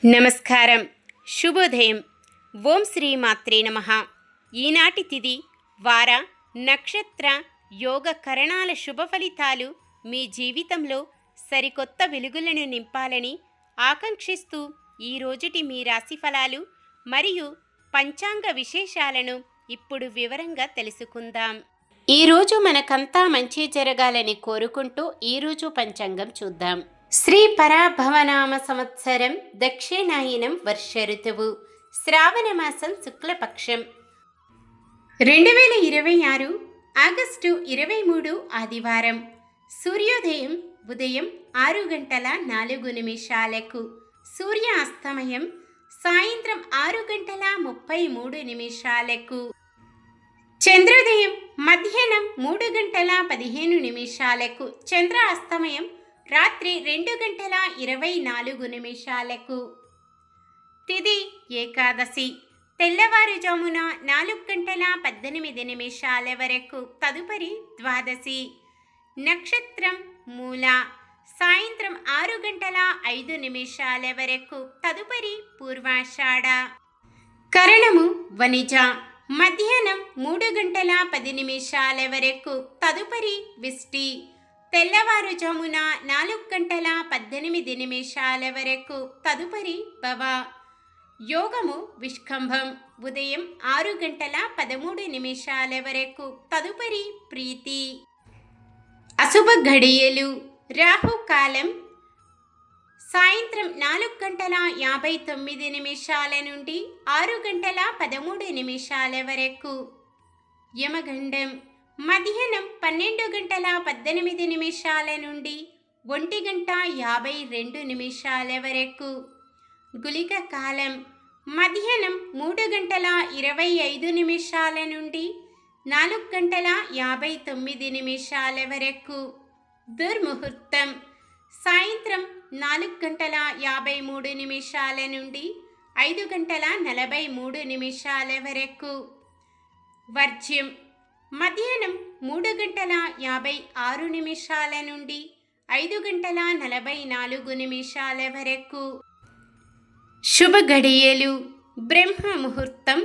నమస్కారం. శుభోదయం. ఓం శ్రీ మాత్రే నమః. ఈనాటి తిథి, వార, నక్షత్ర, యోగ కరణాల శుభ ఫలితాలు మీ జీవితంలో సరికొత్త వెలుగులను నింపాలని ఆకాంక్షిస్తూ ఈ రోజుటి మీ రాశి ఫలాలు మరియు పంచాంగ విశేషాలను ఇప్పుడు వివరంగా తెలుసుకుందాం. ఈరోజు మనకంతా మంచి జరగాలని కోరుకుంటూ ఈరోజు పంచాంగం చూద్దాం. శ్రీ పరాభవనామ సంవత్సరం దక్షిణాయనం వర్ష ఋతువు శ్రావణమాసం శుక్లపక్షం 2026 ఆగస్టు 23 ఆదివారం. సూర్యోదయం ఉదయం 6:04 సూర్యాస్తమయం సాయంత్రం 6:33 చంద్రోదయం మధ్యాహ్నం 3:15 చంద్రాస్తమయం రాత్రి 2:24 తిథి ఏకాదశి తెల్లవారుజామున 4:18 వరకు, తదుపరి ద్వాదశి. నక్షత్రం మూల సాయంత్రం 6:05 వరకు, తదుపరి పూర్వాషాఢ. కరణము వనిజ మధ్యాహ్నం 3:10 వరకు, తదుపరి విష్టి. తెల్లవారుజామున 4:18 వరకు, తదుపరి భవ. యోగము విష్కంభం ఉదయం 6:13 వరకు, తదుపరి ప్రీతి. అశుభ ఘడియలు రాహుకాలం సాయంత్రం 4:59 నుండి 6:13 వరకు. యమగండం మధ్యాహ్నం 12:18 నుండి 1:52 వరకు. గుళిక కాలం మధ్యాహ్నం 3:25 నుండి 4:59 వరకు. దుర్ముహూర్తం సాయంత్రం 4:53 నుండి 5:43 వరకు. వర్జ్యం మధ్యాహ్నం 3:56 నుండి 5:44 వరకు. శుభ గడియలు బ్రహ్మ ముహూర్తం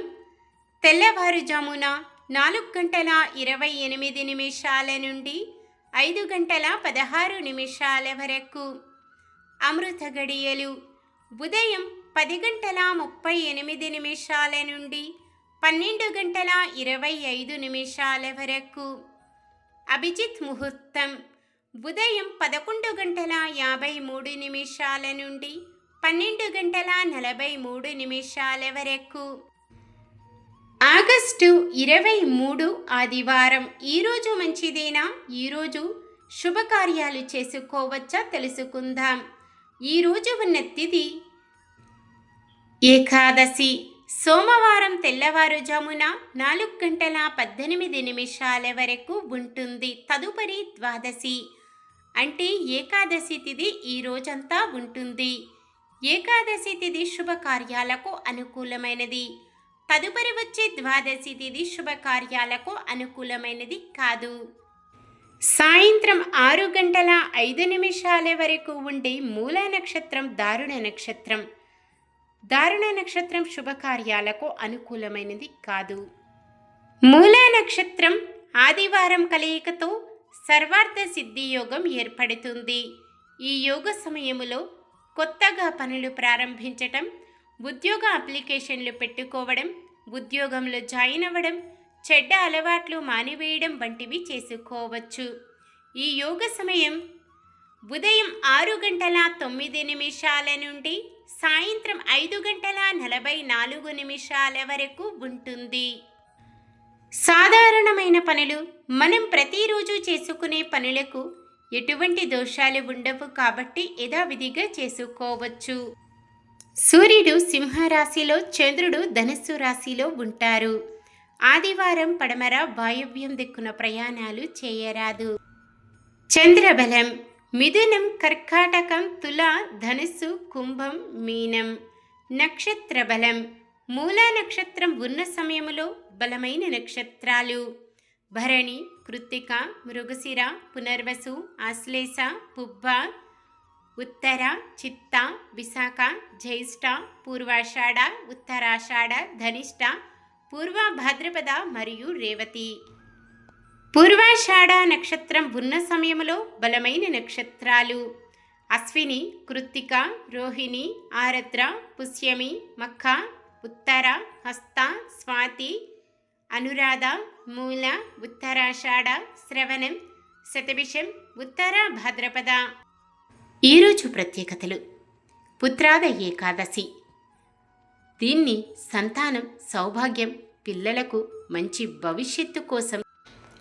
తెల్లవారుజామున 4:28 నుండి 5:16 వరకు. అమృత గడియలు ఉదయం 10:38 నుండి 12:25 వరకు. అభిజిత్ ముహూర్తం ఉదయం 11:53 నుండి 12:43 వరకు. ఆగస్టు 23 ఆదివారం. ఈరోజు మంచిదేనా? ఈరోజు శుభకార్యాలు చేసుకోవచ్చా తెలుసుకుందాం. ఈరోజు ఉన్న తిథి ఏకాదశి సోమవారం తెల్లవారుజామున 4:18 వరకు ఉంటుంది, తదుపరి ద్వాదశి. అంటే ఏకాదశి తిథి ఈ రోజంతా ఉంటుంది. ఏకాదశి తిథి శుభకార్యాలకు అనుకూలమైనది. తదుపరి వచ్చే ద్వాదశి తిథి శుభకార్యాలకు అనుకూలమైనది కాదు. సాయంత్రం 6:05 వరకు ఉండే మూల నక్షత్రం దారుణ నక్షత్రం. దారుణ నక్షత్రం శుభకార్యాలకు అనుకూలమైనది కాదు. మూల నక్షత్రం ఆదివారం కలయికతో సర్వార్థ సిద్ధి యోగం ఏర్పడుతుంది. ఈ యోగ సమయములో కొత్తగా పనులు ప్రారంభించటం, ఉద్యోగ అప్లికేషన్లు పెట్టుకోవడం, ఉద్యోగంలో జాయిన్ అవ్వడం, చెడ్డ అలవాట్లు మానివేయడం వంటివి చేసుకోవచ్చు. ఈ యోగ సమయం ఉదయం 6:09 నుండి సాయంత్రం 5:44 వరకు ఉంటుంది. సాధారణమైన పనులు మనం ప్రతిరోజు చేసుకునే పనులకు ఎటువంటి దోషాలు ఉండవు కాబట్టి యథావిధిగా చేసుకోవచ్చు. సూర్యుడు సింహరాశిలో, చంద్రుడు ధనుస్సు రాశిలో ఉంటారు. ఆదివారం పడమర వాయవ్యం దిక్కున ప్రయాణాలు చేయరాదు. చంద్రబలం మిథునం, కర్కాటకం, తుల, ధనుస్సు, కుంభం, మీనం. నక్షత్ర బలం మూల నక్షత్రం ఉన్న సమయంలో బలమైన నక్షత్రాలు భరణి, కృత్తిక, మృగశిర, పునర్వసు, ఆశ్లేష, పుబ్బ, ఉత్తర, చిత్త, విశాఖ, జ్యేష్ఠ, పూర్వాషాఢ, ఉత్తరాషాఢ, ధనిష్ట, పూర్వ భాద్రపద మరియు రేవతి. పూర్వాషాఢ నక్షత్రం ఉన్న సమయంలో బలమైన నక్షత్రాలు అశ్విని, కృత్తిక, రోహిణి, ఆరద్ర, పుష్యమి, మఖ, ఉత్తర, హస్త, స్వాతి, అనురాధ, మూల, ఉత్తరాషాఢ, శ్రవణం, శతభిషం, ఉత్తర భాద్రపద. ఈరోజు ప్రత్యేకతలు. పుత్రాద ఏకాదశి. దీన్ని సంతానం, సౌభాగ్యం, పిల్లలకు మంచి భవిష్యత్తు కోసం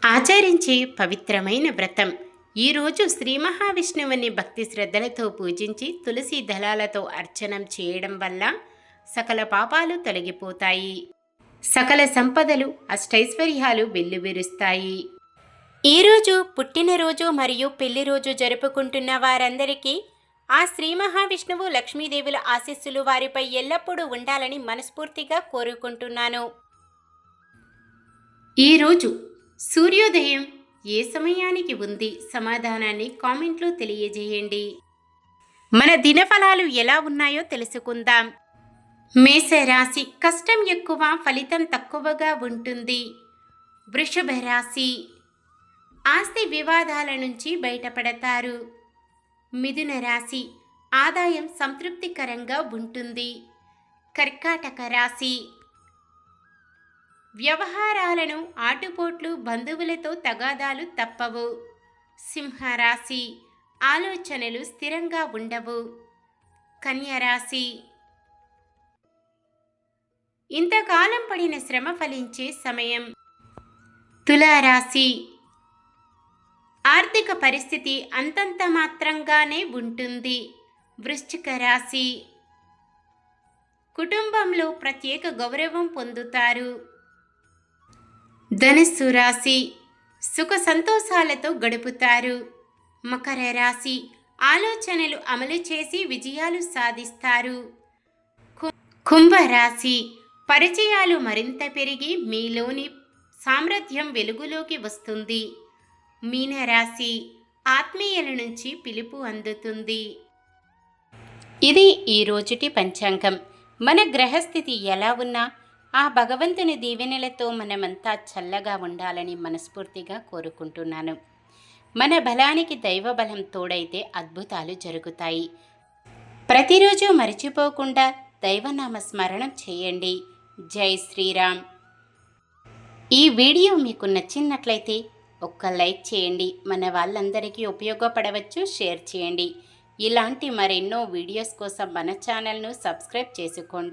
ఆచరించే పవిత్రమైన వ్రతం. ఈరోజు శ్రీ మహావిష్ణువుని భక్తి శ్రద్ధలతో పూజించి తులసి దళాలతో అర్చనం చేయడం వల్ల సకల పాపాలు తొలగిపోతాయి, సకల సంపదలు, అష్టైశ్వర్యాలు వెల్లువిరుస్తాయి. ఈరోజు పుట్టినరోజు మరియు పెళ్లి రోజు జరుపుకుంటున్న వారందరికీ ఆ శ్రీ మహావిష్ణువు, లక్ష్మీదేవుల ఆశీస్సులు వారిపై ఎల్లప్పుడూ ఉండాలని మనస్ఫూర్తిగా కోరుకుంటున్నాను. ఈరోజు సూర్యోదయం ఏ సమయానికి ఉంది? సమాధానాన్ని కామెంట్లో తెలియజేయండి. మన దినఫలాలు ఎలా ఉన్నాయో తెలుసుకుందాం. మేషరాశి. కష్టం ఎక్కువ, ఫలితం తక్కువగా ఉంటుంది. వృషభ రాశి. ఆస్తి వివాదాల నుంచి బయటపడతారు. మిథున రాశి. ఆదాయం సంతృప్తికరంగా ఉంటుంది. కర్కాటక రాశి. వ్యవహారాలను ఆటుపోట్లు, బంధువులతో తగాదాలు తప్పవు. సింహరాశి. ఆలోచనలు స్థిరంగా ఉండవు. కన్యరాశి. ఇంతకాలం పడిన శ్రమ ఫలించే సమయం. తులారాశి. ఆర్థిక పరిస్థితి అంతంత మాత్రంగానే ఉంటుంది. వృశ్చిక రాశి. కుటుంబంలో ప్రత్యేక గౌరవం పొందుతారు. ధనుస్సు రాశి. సుఖ సంతోషాలతో గడుపుతారు. మకర రాశి. ఆలోచనలు అమలు చేసి విజయాలు సాధిస్తారు. కుంభరాశి. పరిచయాలు మరింత పెరిగి మీలోని సామర్థ్యం వెలుగులోకి వస్తుంది. మీనరాశి. ఆత్మీయుల నుంచి పిలుపు అందుతుంది. ఇది ఈ రోజుటి పంచాంగం. మన గ్రహస్థితి ఎలా ఉన్నా ఆ భగవంతుని దీవెనలతో మనమంతా చల్లగా ఉండాలని మనస్ఫూర్తిగా కోరుకుంటున్నాను. మన బలానికి దైవ బలం తోడైతే అద్భుతాలు జరుగుతాయి. ప్రతిరోజు మర్చిపోకుండా దైవనామ స్మరణం చేయండి. జై శ్రీరామ్. ఈ వీడియో మీకు నచ్చినట్లయితే ఒక్క లైక్ చేయండి. మన వాళ్ళందరికీ ఉపయోగపడవచ్చు. షేర్ చేయండి. ఇలాంటి మరెన్నో వీడియోస్ కోసం మన ఛానల్ను సబ్స్క్రైబ్ చేసుకోండి.